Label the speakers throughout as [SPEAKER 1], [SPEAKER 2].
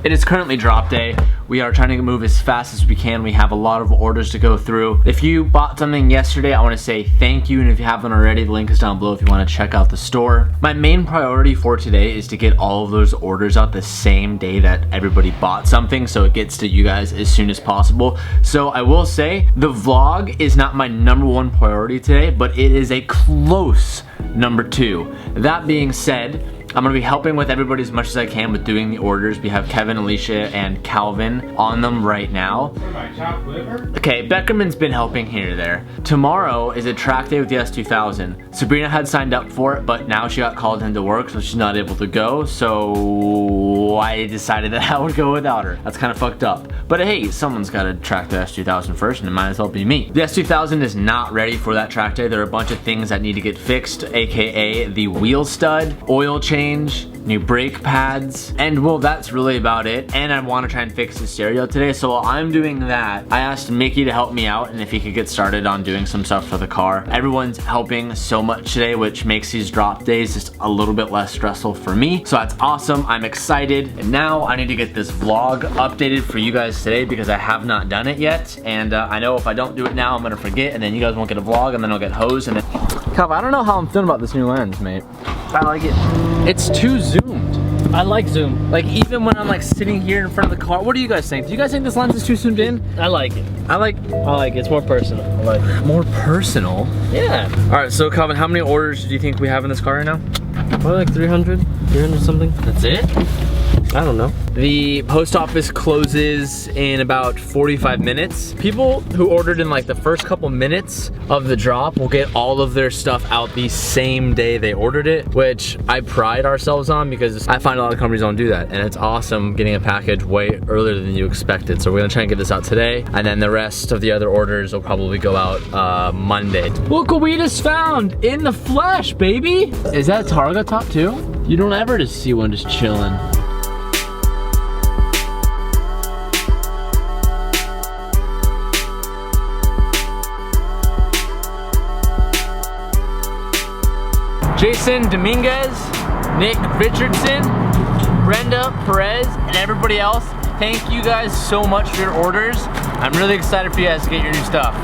[SPEAKER 1] It is currently drop day. We are trying to move as fast as we can. We have a lot of orders to go through. If you bought something yesterday, I want to say thank you, and if you haven't already, the link is down below if you want to check out the store. My main priority for today is to get all of those orders out the same day that everybody bought something, so it gets to you guys as soon as possible. So I will say the vlog is not my #1 priority today, but it is a close #2. That being said, I'm gonna be helping with everybody as much as I can with doing the orders. We have Kevin, Alicia, and Calvin on them right now. Okay, Beckerman's been helping here or there. Tomorrow is a track day with the S2000. Sabrina had signed up for it, but now she got called into work, so she's not able to go. So I decided that I would go without her. That's kind of fucked up. But hey, someone's gotta track the S2000 first, and it might as well be me. The S2000 is not ready for that track day. There are a bunch of things that need to get fixed, AKA the wheel stud, oil change, new brake pads, and well, that's really about it. And I want to try and fix the stereo today, so while I'm doing that, I asked Mickey to help me out and if he could get started on doing some stuff for the car. Everyone's helping so much today, which makes these drop days just a little bit less stressful for me, so that's awesome. I'm excited, and now I need to get this vlog updated for you guys today because I have not done it yet, and I know if I don't do it now, I'm gonna forget, and then you guys won't get a vlog, and then I'll get hosed, and then... Calv, I don't know how I'm feeling about this new lens, mate. I like it. It's too zoomed.
[SPEAKER 2] I like zoom.
[SPEAKER 1] Like even when I'm like sitting here in front of the car, what do you guys think? Do you guys think this lens is too zoomed in?
[SPEAKER 2] I like it.
[SPEAKER 1] I like
[SPEAKER 2] it. It's more personal. I like it.
[SPEAKER 1] More personal?
[SPEAKER 2] Yeah.
[SPEAKER 1] All right, so Calvin, how many orders do you think we have in this car right now?
[SPEAKER 2] Probably like 300 something.
[SPEAKER 1] That's it?
[SPEAKER 2] I don't know.
[SPEAKER 1] The post office closes in about 45 minutes. People who ordered in like the first couple minutes of the drop will get all of their stuff out the same day they ordered it, which I pride ourselves on because I find a lot of companies don't do that, and it's awesome getting a package way earlier than you expected. So we're gonna try and get this out today, and then the rest of the other orders will probably go out Monday. Look what we just found in the flesh, baby! Is that Targa top too? You don't ever just see one just chilling. Jason Dominguez, Nick Richardson, Brenda Perez, and everybody else, thank you guys so much for your orders. I'm really excited for you guys to get your new stuff.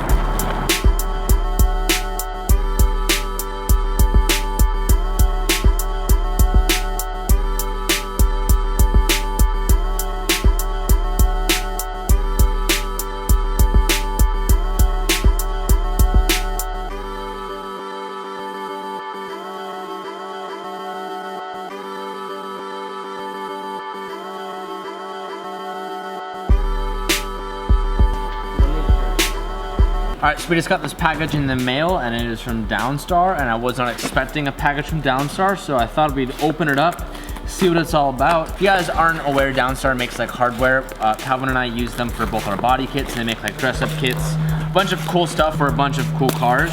[SPEAKER 1] Alright, so we just got this package in the mail, and it is from Downstar, and I was not expecting a package from Downstar, so I thought we'd open it up, see what it's all about. If you guys aren't aware, Downstar makes like hardware. Calvin and I use them for both our body kits, and they make like dress-up kits. A bunch of cool stuff for a bunch of cool cars.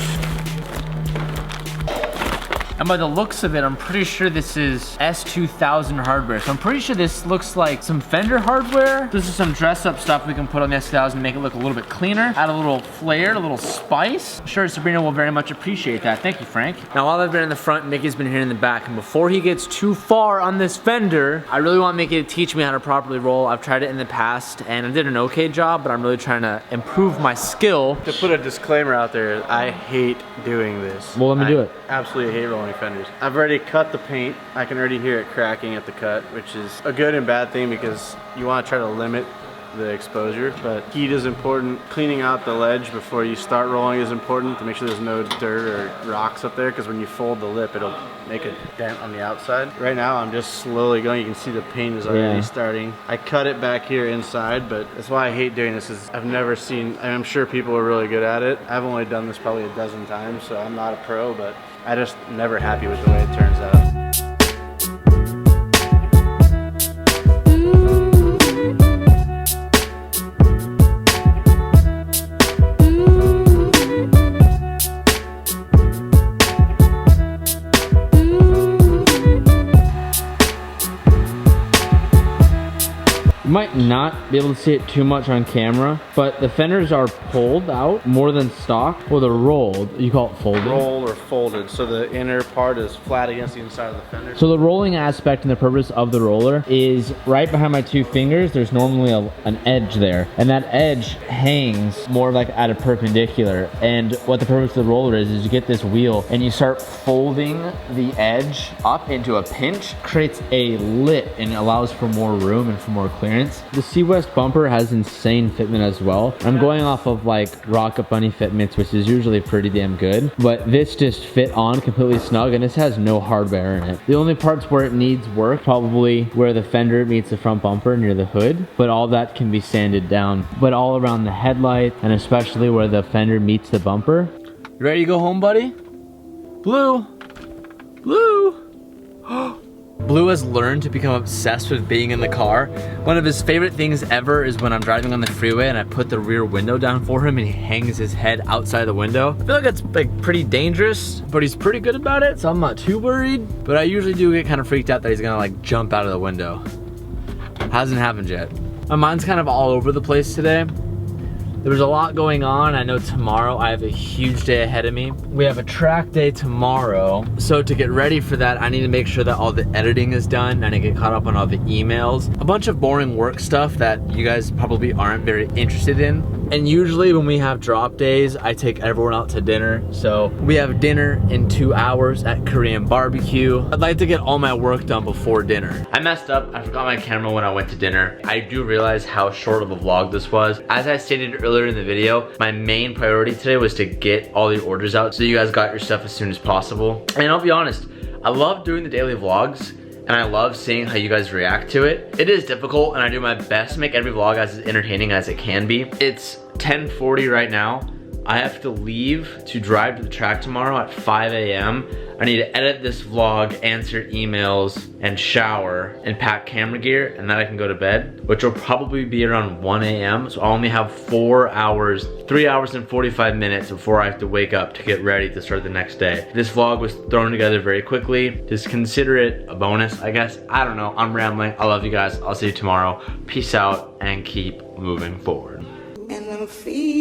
[SPEAKER 1] And by the looks of it, I'm pretty sure this is S2000 hardware. So I'm pretty sure this looks like some Fender hardware. This is some dress-up stuff we can put on the S2000 to make it look a little bit cleaner, add a little flair, a little spice. I'm sure Sabrina will very much appreciate that. Thank you, Frank. Now, while I've been in the front, Mickey's been here in the back, and before he gets too far on this Fender, I really want Mickey to teach me how to properly roll. I've tried it in the past, and I did an okay job, but I'm really trying to improve my skill.
[SPEAKER 3] To put a disclaimer out there, I hate doing this.
[SPEAKER 1] Well, let me do it.
[SPEAKER 3] Absolutely hate rolling fenders. I've already cut the paint. I can already hear it cracking at the cut, which is a good and bad thing because you want to try to limit the exposure, but heat is important. Cleaning out the ledge before you start rolling is important to make sure there's no dirt or rocks up there, because when you fold the lip, it'll make a dent on the outside. Right now, I'm just slowly going. You can see the paint is already starting. I cut it back here inside, but that's why I hate doing this, is I've never seen, and I'm sure people are really good at it. I've only done this probably a dozen times, so I'm not a pro, but I just never happy with the way it turns out.
[SPEAKER 1] might not be able to see it too much on camera, but the fenders are pulled out more than stock, or they're rolled. You call it folded?
[SPEAKER 3] Roll or folded, so the inner part is flat against the inside of the fender.
[SPEAKER 1] So the rolling aspect and the purpose of the roller is right behind my 2 fingers, there's normally an edge there, and that edge hangs more like at a perpendicular. And what the purpose of the roller is you get this wheel and you start folding the edge up into a pinch, creates a lip and allows for more room and for more clearance. The Sea West bumper has insane fitment as well. I'm going off of like Rocket Bunny fitments, which is usually pretty damn good, but this just fit on completely snug, and this has no hardware in it. The only parts where it needs work, probably where the fender meets the front bumper near the hood, but all that can be sanded down. But all around the headlight, and especially where the fender meets the bumper. You ready to go home, buddy? Blue! Blue! Blue has learned to become obsessed with being in the car. One of his favorite things ever is when I'm driving on the freeway and I put the rear window down for him and he hangs his head outside the window. I feel like it's like pretty dangerous, but he's pretty good about it, so I'm not too worried. But I usually do get kind of freaked out that he's gonna like jump out of the window. Hasn't happened yet. My mind's kind of all over the place today. There's a lot going on. I know tomorrow I have a huge day ahead of me. We have a track day tomorrow. So to get ready for that, I need to make sure that all the editing is done and I get caught up on all the emails. A bunch of boring work stuff that you guys probably aren't very interested in. And usually when we have drop days, I take everyone out to dinner. So we have dinner in 2 hours at Korean barbecue. I'd like to get all my work done before dinner. I messed up, I forgot my camera when I went to dinner. I do realize how short of a vlog this was. As I stated earlier in the video, my main priority today was to get all the orders out so you guys got your stuff as soon as possible. And I'll be honest, I love doing the daily vlogs and I love seeing how you guys react to it. It is difficult and I do my best to make every vlog as entertaining as it can be. It's 10:40 right now. I have to leave to drive to the track tomorrow at 5 a.m. I need to edit this vlog, answer emails, and shower, and pack camera gear, and then I can go to bed, which will probably be around 1 a.m. So I'll only have 4 hours, 3 hours and 45 minutes before I have to wake up to get ready to start the next day. This vlog was thrown together very quickly. Just consider it a bonus, I guess. I don't know, I'm rambling. I love you guys. I'll see you tomorrow. Peace out and keep moving forward.
[SPEAKER 4] And I'm free.